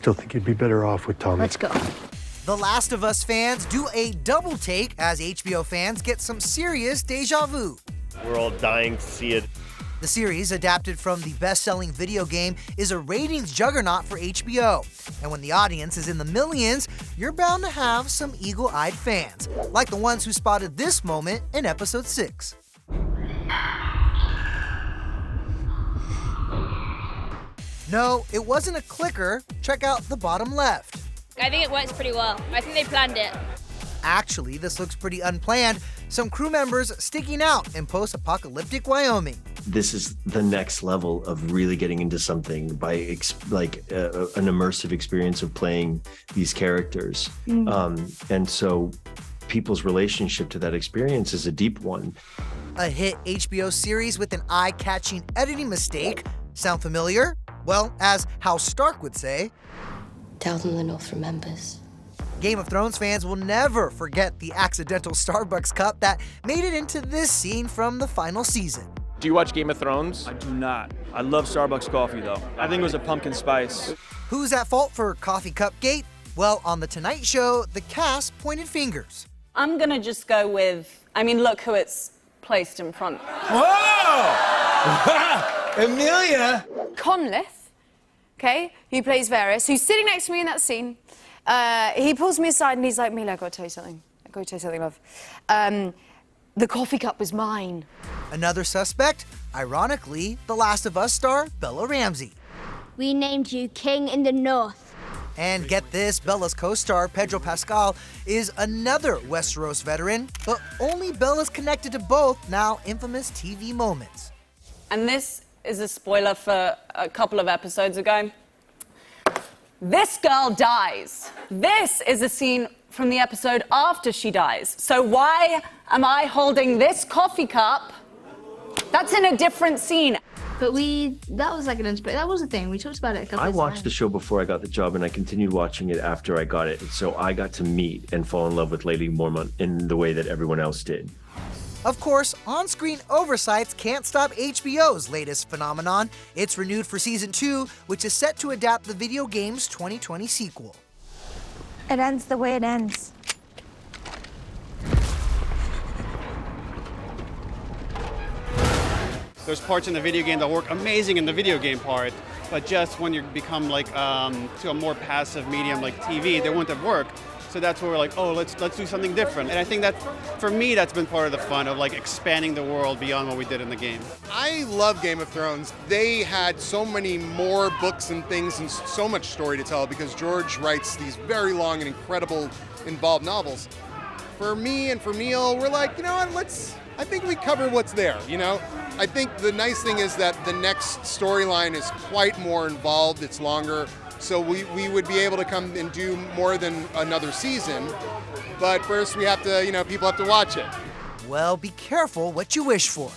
still think you'd be better off with Tommy. Let's go. The Last of Us fans do a double take as HBO fans get some serious deja vu. We're all dying to see it. The series, adapted from the best-selling video game, is a ratings juggernaut for HBO. And when the audience is in the millions, you're bound to have some eagle-eyed fans, like the ones who spotted this moment in episode 6. No, it wasn't a clicker. Check out the bottom left. I think it works pretty well. I think they planned it. Actually, this looks pretty unplanned. Some crew members sticking out in post-apocalyptic Wyoming. This is the next level of really getting into something by an immersive experience of playing these characters. And so people's relationship to that experience is a deep one. A hit HBO series with an eye-catching editing mistake. Sound familiar? Well, as House Stark would say, tell them the North remembers. Game of Thrones fans will never forget the accidental Starbucks cup that made it into this scene from the final season. Do you watch Game of Thrones? I do not. I love Starbucks coffee, though. I think it was a pumpkin spice. Who's at fault for Coffee Cup Gate? Well, on The Tonight Show, the cast pointed fingers. I'm gonna just go with, look who it's placed in front. Whoa! Amelia! Conleth, okay, who plays Varys, who's sitting next to me in that scene, he pulls me aside and he's like, Mila, I've got to tell you something. I've got to tell you something, love. The coffee cup was mine. Another suspect, ironically, The Last of Us star Bella Ramsey. We named you King in the North. And get this, Bella's co-star Pedro Pascal is another Westeros veteran, but only Bella's connected to both now infamous TV moments. And this is a spoiler for a couple of episodes ago. This girl dies. This is a scene from the episode after she dies. So why am I holding this coffee cup? That's in a different scene. But that was like that was a thing. We talked about it a couple of times. I watched the show before I got the job, and I continued watching it after I got it. So I got to meet and fall in love with Lady Mormont in the way that everyone else did. Of course, on-screen oversights can't stop HBO's latest phenomenon. It's renewed for season 2, which is set to adapt the video game's 2020 sequel. It ends the way it ends. There's parts in the video game that work amazing in the video game part, but just when you become like to a more passive medium like TV, they wouldn't have worked. So that's where we're like, oh, let's do something different. And I think that, for me, that's been part of the fun of like expanding the world beyond what we did in the game. I love Game of Thrones. They had so many more books and things and so much story to tell because George writes these very long and incredible, involved novels. For me and for Neil, we're like, you know what, I think we cover what's there, you know? I think the nice thing is that the next storyline is quite more involved, it's longer. So we would be able to come and do more than another season. But first we have to, people have to watch it. Well, be careful what you wish for.